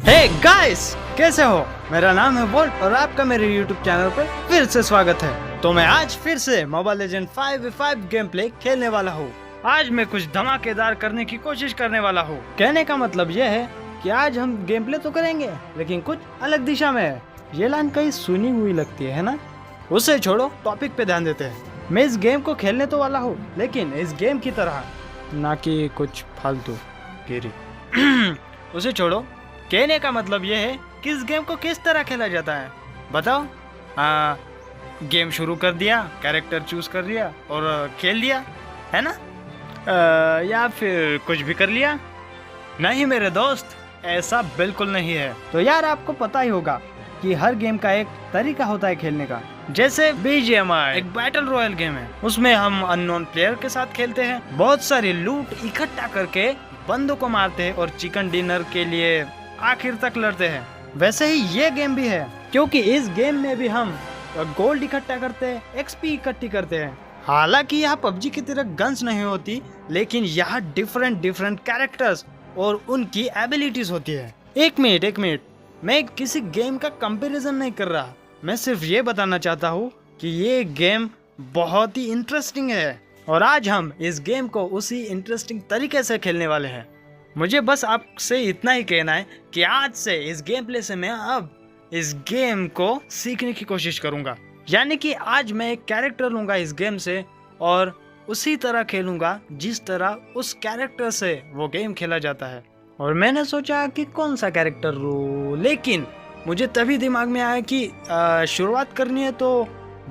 Hey guys, कैसे हो? मेरा नाम है वोल्ट और आपका मेरे YouTube चैनल पर फिर से स्वागत है। तो मैं आज फिर से mobile legend 5v5 game play खेलने वाला हूँ। आज मैं कुछ धमाकेदार करने की कोशिश करने वाला हूँ। कहने का मतलब यह है कि आज हम गेम प्ले तो करेंगे लेकिन कुछ अलग दिशा में है। ये लाइन कहीं सुनी हुई लगती है ना? उसे छोड़ो, टॉपिक पे ध्यान देते हैं। मैं इस गेम को खेलने तो वाला हूँ, लेकिन इस गेम की तरह, ना कि कुछ फालतू गिरी। उसे छोड़ो, कहने का मतलब यह है कि इस गेम को किस तरह खेला जाता है। बताओ। गेम शुरू कर दिया, कैरेक्टर चूज कर दिया और खेल दिया, है ना? या फिर कुछ भी कर लिया? नहीं मेरे दोस्त, ऐसा बिल्कुल नहीं है। तो यार, आपको पता ही होगा कि हर गेम का एक तरीका होता है खेलने का। जैसे BGMI एक बैटल रॉयल गेम है, उसमें हम अननोन प्लेयर के साथ खेलते हैं, बहुत सारी लूट इकट्ठा करके बंदों को मारते हैं और चिकन डिनर के लिए आखिर तक लड़ते हैं। वैसे ही ये गेम भी है, क्योंकि इस गेम में भी हम गोल्ड इकट्ठा करते हैं, XP इकट्ठी करते हैं। हालांकि यहाँ PUBG की तरह गन्स नहीं होती, लेकिन यहाँ डिफरेंट कैरेक्टर्स और उनकी एबिलिटीज होती है। एक मिनट, मैं किसी गेम का कंपैरिजन नहीं कर रहा। मैं सिर्फ ये बताना चाहता हूँ कि ये गेम बहुत ही इंटरेस्टिंग है और आज हम इस गेम को उसी इंटरेस्टिंग तरीके से खेलने वाले हैं। मुझे बस आपसे इतना ही कहना है कि आज से इस गेम प्ले से मैं अब इस गेम को सीखने की कोशिश करूंगा। यानी कि आज मैं एक कैरेक्टर लूंगा इस गेम से और उसी तरह खेलूंगा जिस तरह उस कैरेक्टर से वो गेम खेला जाता है। और मैंने सोचा कि कौन सा कैरेक्टर लूं, लेकिन मुझे तभी दिमाग में आया कि शुरुआत करनी है तो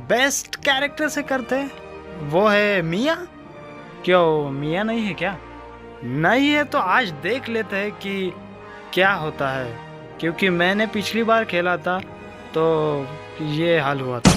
बेस्ट कैरेक्टर से करते हैं। वो है मिया। क्यों, मिया नहीं है क्या? नहीं है तो आज देख लेते हैं कि क्या होता है, क्योंकि मैंने पिछली बार खेला था तो ये हाल हुआ था।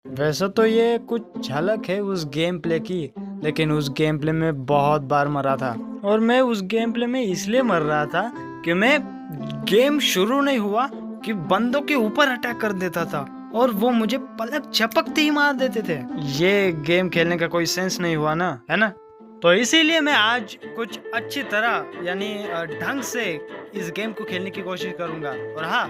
वैसे तो ये कुछ झलक है उस गेम प्ले की, लेकिन उस गेम प्ले में बहुत बार मरा था और मैं उस गेम प्ले में इसलिए मर रहा था कि मैं गेम शुरू नहीं हुआ कि बंदों के ऊपर अटैक कर देता था और वो मुझे पलक झपकते ही मार देते थे। ये गेम खेलने का कोई सेंस नहीं हुआ ना, है ना? तो इसीलिए मैं आज कुछ अच्छी तरह यानी ढंग से इस गेम को खेलने की कोशिश करूंगा। और हाँ,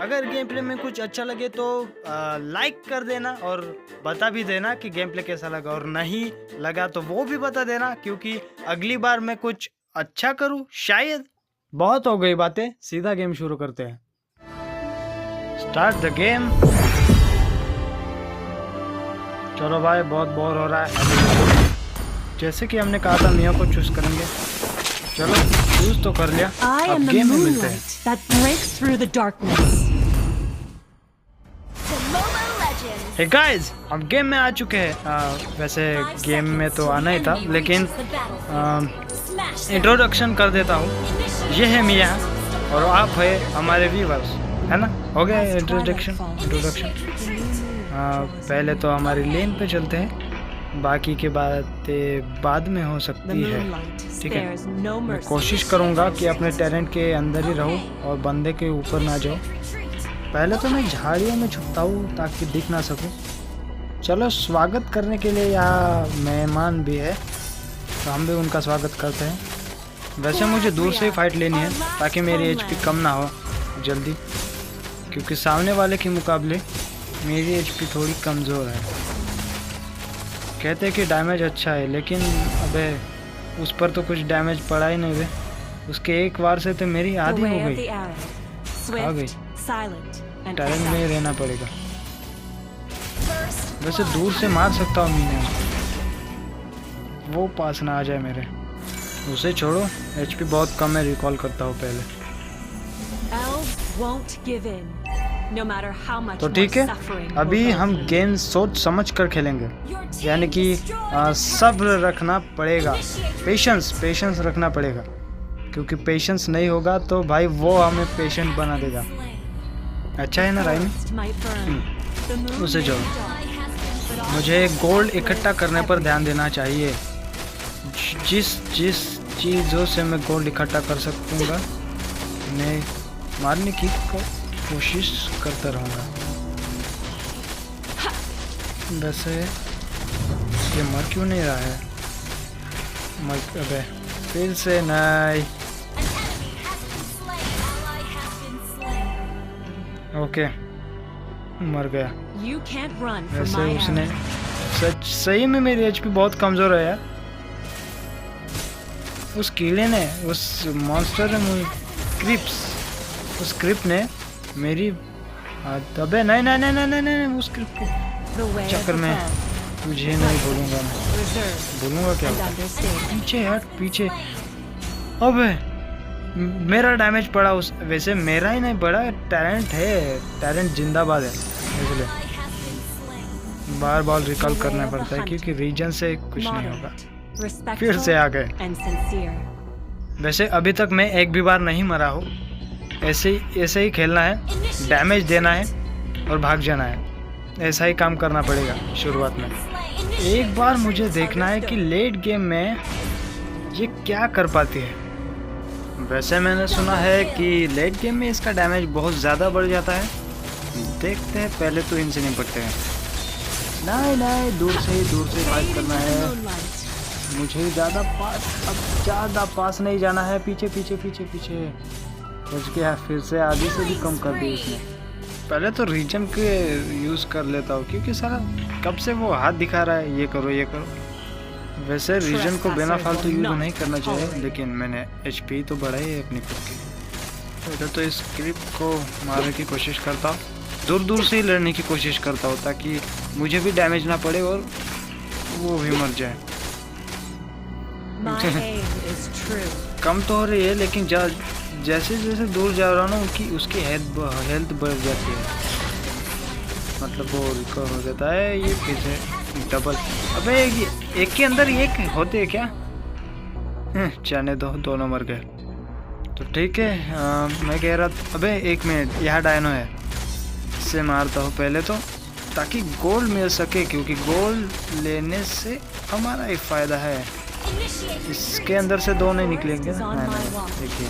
अगर गेम प्ले में कुछ अच्छा लगे तो लाइक कर देना और बता भी देना कि गेम प्ले कैसा लगा, और नहीं लगा तो वो भी बता देना, क्योंकि अगली बार मैं कुछ अच्छा करूं शायद। बहुत हो गई बातें, सीधा गेम शुरू करते हैं। Start the game. चलो भाई, बहुत बोर हो रहा है। जैसे कि हमने कहा था मिया को चूज करेंगे। चलो चूज तो कर लिया, अब गेम में मिलते हैं। हे गाइस, हम गेम में आ चुके हैं। वैसे गेम में तो आना ही था, लेकिन इंट्रोडक्शन कर देता हूँ। ये है मिया और आप है हमारे व्यूअर्स, है ना? हो गया इंट्रोडक्शन। पहले तो हमारी लेन पे चलते हैं, बाकी की बातें बाद में हो सकती है, ठीक है? मैं कोशिश करूँगा कि अपने टैलेंट के अंदर ही रहूँ और बंदे के ऊपर ना जाऊँ। पहले तो मैं झाड़ियों में छुपता हूँ ताकि दिख ना सकूँ। चलो, स्वागत करने के लिए यहाँ मेहमान भी है तो हम भी उनका स्वागत करते हैं। वैसे मुझे दूर से ही फाइट लेनी है ताकि मेरी HP कम ना हो जल्दी, क्योंकि सामने वाले के मुकाबले मेरी HP थोड़ी कमज़ोर है। कहते हैं कि डैमेज अच्छा है, लेकिन अबे उस पर तो कुछ डैमेज पड़ा ही नहीं। उसके एक वार से तो मेरी आधी हो गई। आ गई, टैलेंट में ही रहना पड़ेगा। वैसे दूर से मार सकता हूँ मीने, वो पास ना आ जाए मेरे। उसे छोड़ो, HP बहुत कम है, रिकॉल करता हूँ पहले। तो ठीक है, अभी हम गेम सोच समझ कर खेलेंगे, यानी कि सब्र रखना पड़ेगा, पेशेंस रखना पड़ेगा, क्योंकि पेशेंस नहीं होगा तो भाई वो हमें पेशेंट बना देगा। अच्छा है ना राइम? उसे छोड़ो, मुझे गोल्ड इकट्ठा करने पर ध्यान देना चाहिए। जिस चीज़ों से मैं गोल्ड इकट्ठा कर सकूँगा मैं मारने की कोशिश करता रहूँगा। वैसे ये मर क्यों नहीं रहा है? मर, अबे फिर से नहीं। ओके मर गया। वैसे उसने सही में मेरी एचपी बहुत कमजोर है यार। उस कीड़े ने, उस मॉन्स्टर ने, उस क्रिप ने मेरी, अबे नहीं नहीं नहीं नहीं नहीं नहीं, उस क्रिप के चक्कर में तुझे नहीं बोलूंगा। मैं बोलूंगा क्या? पीछे हट पीछे। अबे मेरा डैमेज पड़ा उस, वैसे मेरा ही नहीं पड़ा, टैलेंट है, टैलेंट जिंदाबाद है, इसलिए बार बार रिकॉल करना पड़ता है क्योंकि रीजन से कुछ नहीं होगा। फिर से आ गए। वैसे अभी तक मैं एक भी बार नहीं मरा हूँ। ऐसे ही खेलना है, डैमेज देना है और भाग जाना है, ऐसा ही काम करना पड़ेगा शुरुआत में। एक बार मुझे देखना है कि लेट गेम में ये क्या कर पाती है। वैसे मैंने सुना है कि लेट गेम में इसका डैमेज बहुत ज़्यादा बढ़ जाता है। देखते हैं, पहले तो इनसे निपटते हैं। नहीं दूर से फाइट करना है मुझे। ज़्यादा पास नहीं जाना है। पीछे बच गया। फिर से आधी से भी कम कर दी उसने। पहले तो रीजन के यूज़ कर लेता हूँ क्योंकि सारा कब से वो हाथ दिखा रहा है, ये करो। वैसे रीजन को बिना फालतू यूज नहीं करना चाहिए, लेकिन मैंने एचपी तो बढ़ाई है अपनी खुद की। पहले तो इस क्रिप को मारने की कोशिश करता हूँ, दूर से ही लड़ने की कोशिश करता हूँ ताकि मुझे भी डैमेज ना पड़े और वो भी मर जाए। कम तो हो रही है लेकिन जैसे दूर जा रहा हूँ ना उसकी हेल्थ बढ़ जाती है, मतलब वो रिकवर हो जाता है। ये फिर से डबल। अबे एक के अंदर एक होते है क्या? जाने दो, दोनों मर गए तो ठीक है। मैं कह रहा था, अबे एक मिनट, यहाँ डायनो है, इससे मारता हूँ पहले तो ताकि गोल्ड मिल सके, क्योंकि गोल्ड लेने से हमारा ही फायदा है। इसके अंदर से दो नहीं निकलेंगे ना। देखिए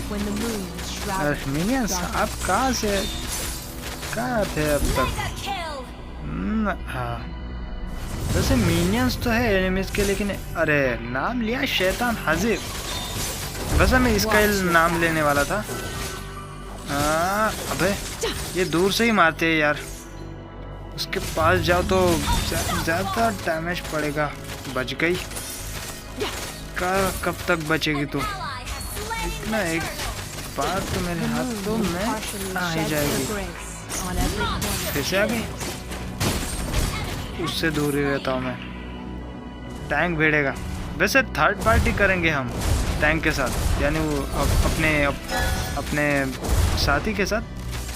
मिनियंस आप कहाँ थे अब तक? हाँ वैसे मिनियंस तो है एनिमीज के, लेकिन अरे नाम लिया शैतान हाजिर। वैसे मैं इसका नाम लेने वाला था। अबे ये दूर से ही मारते हैं यार, उसके पास जाओ तो ज़्यादा डैमेज पड़ेगा। बच गई। कब तक बचेगी तू? इतना एक बार तो मेरे हाथों में आ ही जाएगी। फिर से आ गई। उससे दूर ही रहता हूँ मैं। टैंक भिड़ेगा। वैसे थर्ड पार्टी करेंगे हम टैंक के साथ, यानी वो अपने साथी के साथ।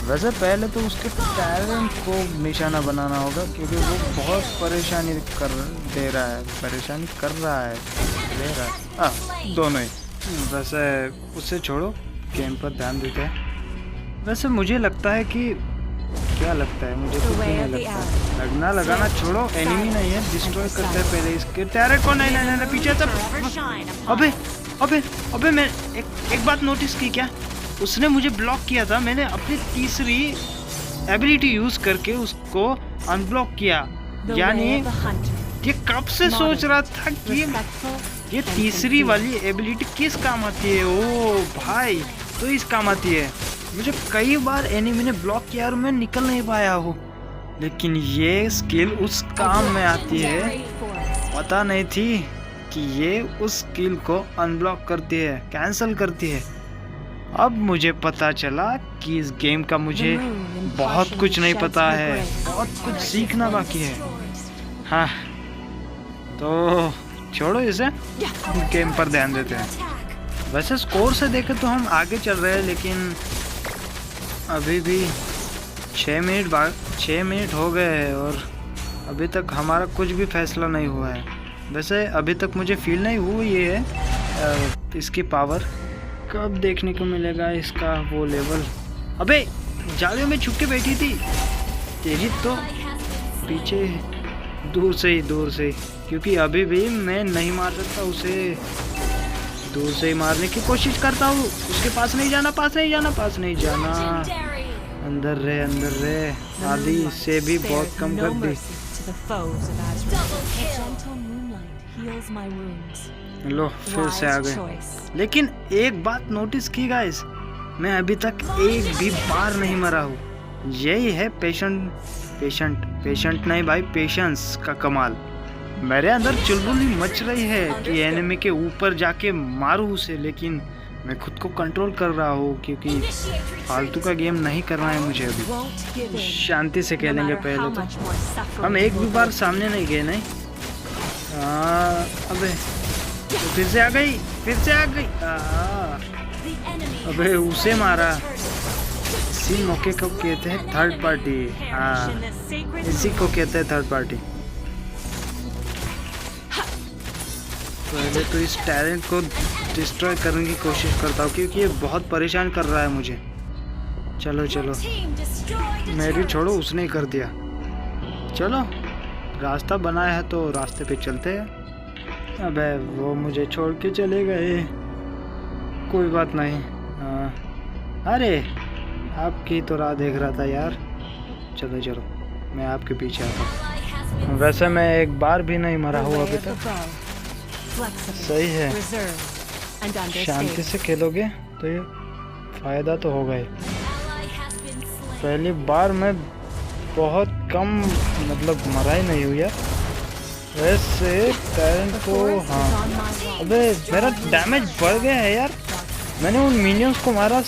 वैसे पहले तो उसके टैलेंट को निशाना बनाना होगा क्योंकि वो बहुत परेशानी दे रहा है। दोनों ही। वैसे उससे छोड़ो, गेम पर ध्यान देते हैं। वैसे मुझे लगता है कि क्या लगता है मुझे तो नहीं लगता। लगाना छोड़ो, एनिमी नहीं है, डिस्ट्रॉय करते हैं पहले इसके टैरेट को। नहीं पीछे तो। अबे मैं एक बात नोटिस की क्या? उसने मुझे ब्लॉक किया था, मैंने अपनी तीसरी एबिलिटी यूज करके उसको अनब्लॉक किया। यानी ये कब से सोच रहा था कि ये तीसरी वाली एबिलिटी किस काम आती है। ओ भाई, तो इस काम आती है। मुझे कई बार एनिमी ने ब्लॉक किया और मैं निकल नहीं पाया हूँ, लेकिन ये स्किल उस काम में आती है। पता नहीं थी कि ये उस स्किल को अनब्लॉक करती है, कैंसिल करती है। अब मुझे पता चला कि इस गेम का मुझे बहुत कुछ नहीं पता है, बहुत कुछ सीखना बाकी है। हाँ तो छोड़ो इसे, गेम पर ध्यान देते हैं। वैसे स्कोर से देखें तो हम आगे चल रहे हैं, लेकिन अभी भी 6 मिनट हो गए हैं और अभी तक हमारा कुछ भी फैसला नहीं हुआ है। वैसे अभी तक मुझे फील नहीं हुई है इसकी पावर। कब देखने को मिलेगा इसका वो लेवल? अबे जालियों में छुप के बैठी थी तेरी तो पीछे, दूर से ही, क्योंकि अभी भी मैं नहीं मार सकता उसे। दूर से ही मारने की कोशिश करता हूँ। उसके पास नहीं जाना। अंदर रहे। आधी से भी बहुत कम कर दी। to the foes of Azrael. The gentle moonlight heals my wounds. लो फिर से आ गए। लेकिन एक बात नोटिस की गाइस, मैं अभी तक एक भी बार नहीं मरा हूँ। यही है पेशेंट नहीं भाई, पेशेंस का कमाल। मेरे अंदर चुलबुली मच रही है कि एनिमी के ऊपर जाके मारूं उसे, लेकिन मैं खुद को कंट्रोल कर रहा हूँ क्योंकि फालतू का गेम नहीं करना है मुझे। अभी शांति से खेलेंगे। पहले तो हम एक भी बार सामने नहीं गए। नहीं अबे फिर से आ गई। अबे उसे मारा। इसी मौके को कहते हैं थर्ड पार्टी। इसी को कहते हैं थर्ड पार्टी। पहले तो इस टैलेंट को डिस्ट्रॉय करने की कोशिश करता हूँ क्योंकि ये बहुत परेशान कर रहा है मुझे। चलो मेरी छोड़ो, उसने ही कर दिया। चलो रास्ता बनाया है तो रास्ते पे चलते हैं। अबे वो मुझे छोड़ के चले गए। कोई बात नहीं। अरे आपकी तो राह देख रहा था यार। चलो मैं आपके पीछे आता हूँ। वैसे मैं एक बार भी नहीं मरा हूँ अभी तक। सही है, शांति से खेलोगे तो ये फायदा तो होगा ही। पहली बार मैं बहुत कम मतलब मरा ही नहीं हूँ यार। वैसे टैलेंट को अबे मेरा डैमेज बढ़ गया है यार। मैंने उन मिनियंस को मारा,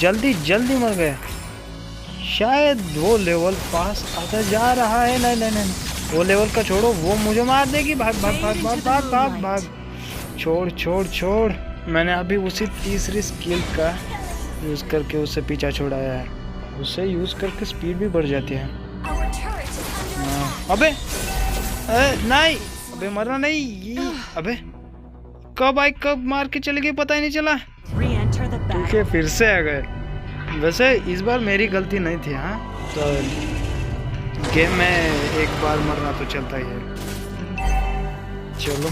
जल्दी मर गया। शायद वो लेवल पास आता जा रहा है। नहीं वो लेवल का छोड़ो, वो मुझे मार देगी। भाग। छोड़। मैंने अभी उसी तीसरी स्किल का यूज़ करके उससे पीछा छुड़ाया है। उसे यूज़ करके स्पीड भी बढ़ जाती है। अबे नहीं, अबे मरना नहीं। अबे कब मार के चले गए पता ही नहीं चला। ठीक है, फिर से आ गए। वैसे इस बार मेरी गलती नहीं थी। हाँ तो गेम में एक बार मरना तो चलता ही है। चलो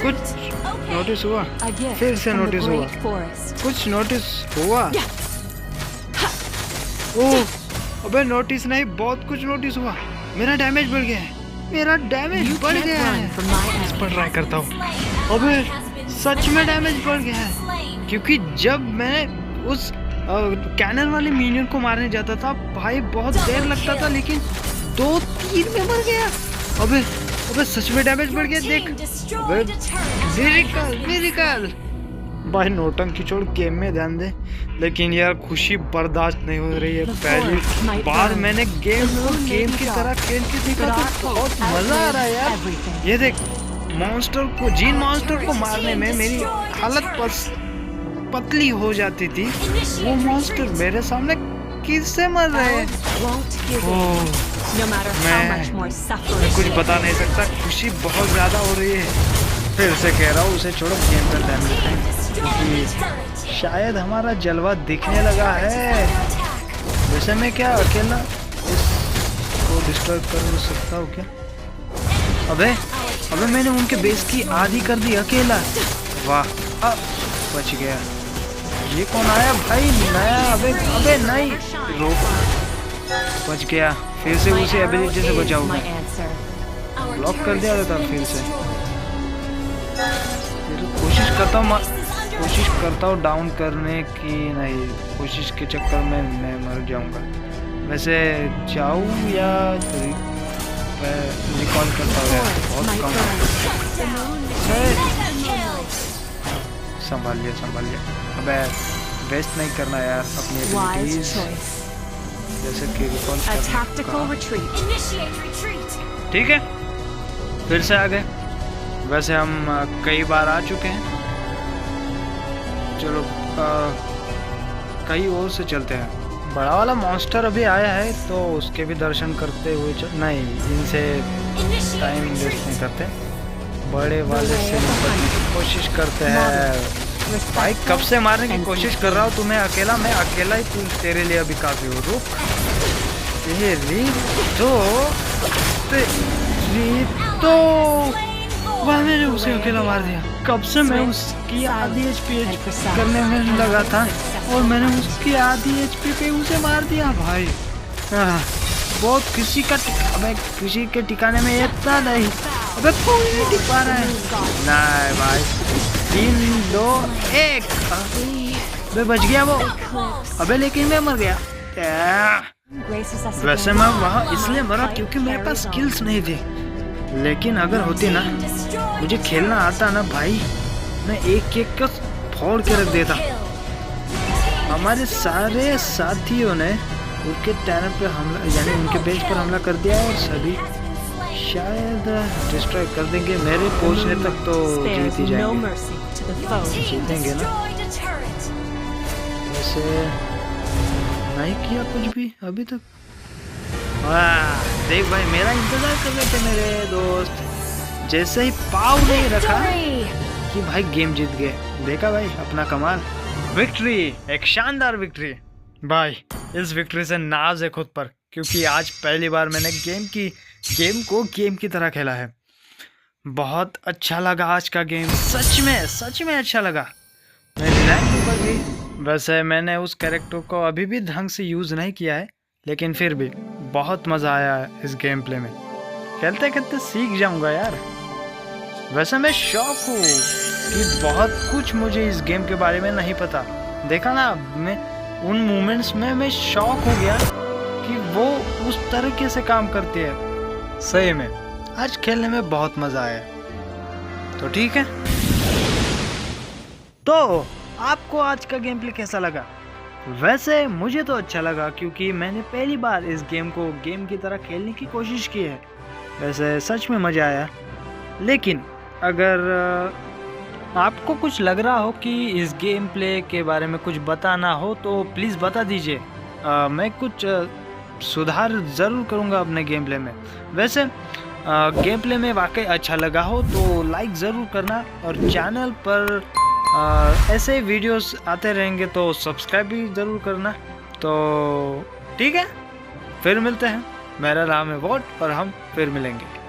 कुछ नोटिस हुआ? फिर से नोटिस हुआ? कुछ नोटिस हुआ? ओह अबे नोटिस नहीं, बहुत कुछ नोटिस हुआ। मेरा डैमेज बढ़ गया है। इस पर ट्राई करता हूँ। अबे सच में डैमेज बढ़ गया है क्योंकि जब मैं उस कैनन वाले मिनियन को मारने जाता था भाई बहुत देर लगता था, लेकिन 2-3 में मर गया। अबे सच में डैमेज बढ़ गया। देख मिरेकल भाई। नोटंकी छोड़, गेम में ध्यान दे। लेकिन यार खुशी बर्दाश्त नहीं हो रही है। पहली बार मैंने गेम की तरह खेल के देखा तो बहुत मजा आ रहा है यार। ये देख जीन मॉन्स्टर को मारने में मेरी हालत पतली हो जाती थी। वो मॉन्स्टर मेरे सामने किससे मर रहे हैं? मैं कुछ बता नहीं सकता। खुशी बहुत ज्यादा हो रही है। फिर से कह रहा हूँ उसे छोड़ो, गेम का टाइम लेते हैं क्योंकि शायद हमारा जलवा दिखने लगा है। वैसे मैं क्या अकेला इसको डिस्ट्रॉय कर सकता हूँ क्या? अबे मैंने उनके बेस की आधी कर दी अकेला। वाह बच गया। ये कौन आया भाई नया? अबे नहीं रोक, बच गया। फिर से उसी एबिलिटी से बचाऊंगा। ब्लॉक कर दिया था फिर से। कोशिश करता हूँ डाउन करने की। नहीं, कोशिश के चक्कर में मैं मर जाऊंगा। वैसे जाऊँ या रिकॉल करता हूँ? बहुत कम। संभालिए। अबे वेस्ट नहीं करना यार अपनी एबिलिटीज, जैसे कि रिकॉल करना। ठीक है, फिर से आ गए। वैसे हम कई बार आ चुके हैं। चलो कहीं और से चलते हैं। बड़ा वाला मॉन्स्टर अभी आया है तो उसके भी दर्शन करते हुए नहीं, इनसे टाइम वेस्ट नहीं करते। बड़े वाले से कोशिश करते हैं। भाई कब से मारने की कोशिश कर रहा हूँ तुम्हें अकेला। मैं अकेला ही तू तेरे लिए अभी काफी हो। रुक, तो वह मैंने उसे अकेला मार दिया। कब से मैं उसकी आधी एचपी करने में लगा था। और मैंने उसकी आधी एचपी पे उसे मार दिया भाई। बहुत किसी के टिकाने में इतना नहीं। अबे कोई नहीं टिक पा रहा है। नहीं भाई 3 2 1 अबे बच गया वो। अबे लेकिन मैं मर गया। वैसे मैं वहाँ इसलिए मरा क्योंकि मेरे पास स्किल्स नहीं थे, लेकिन अगर होती ना, मुझे खेलना आता ना भाई, मैं एक एक का फोड़ के रख देता। हमारे सारे साथियों ने उनके टैनर पे हमला, यानी उनके बेस पर हमला कर दिया और सभी शायद डिस्ट्रॉय कर देंगे। मेरे पहुंचने तक तो जीत ही जाएंगे, जीतेंगे ना। वैसे नहीं किया कुछ भी अभी तक। वाह देख भाई, मेरा इंतजार कर रहे थे मेरे दोस्त। जैसे ही पाव नहीं रखा कि भाई गेम जीत गए। देखा भाई अपना कमाल। विक्ट्री, एक शानदार विक्ट्री भाई। इस विक्ट्री से नाज है खुद पर, क्योंकि आज पहली बार मैंने गेम को गेम की तरह खेला है। बहुत अच्छा लगा आज का गेम, सच में अच्छा लगा। मेरी रैंक ऊपर गई। वैसे मैंने उस कैरेक्टर को अभी भी ढंग से यूज़ नहीं किया है, लेकिन फिर भी बहुत मज़ा आया इस गेम प्ले में। खेलते खेलते सीख जाऊंगा यार। वैसे मैं शौक हूँ कि बहुत कुछ मुझे इस गेम के बारे में नहीं पता। देखा ना, मैं उन मोमेंट्स में मैं शौक हो गया कि वो उस तरीके से काम करती है। सही में आज खेलने में बहुत मज़ा आया। तो ठीक है, तो आपको आज का गेम प्ले कैसा लगा? वैसे मुझे तो अच्छा लगा, क्योंकि मैंने पहली बार इस गेम को गेम की तरह खेलने की कोशिश की है। वैसे सच में मज़ा आया। लेकिन अगर आपको कुछ लग रहा हो कि इस गेम प्ले के बारे में कुछ बताना हो तो प्लीज़ बता दीजिए। मैं कुछ सुधार ज़रूर करूँगा अपने गेम प्ले में। वैसे गेम प्ले में वाकई अच्छा लगा हो तो लाइक ज़रूर करना, और चैनल पर ऐसे वीडियोस आते रहेंगे तो सब्सक्राइब भी ज़रूर करना। तो ठीक है, फिर मिलते हैं। मेरा नाम है वोट और हम फिर मिलेंगे।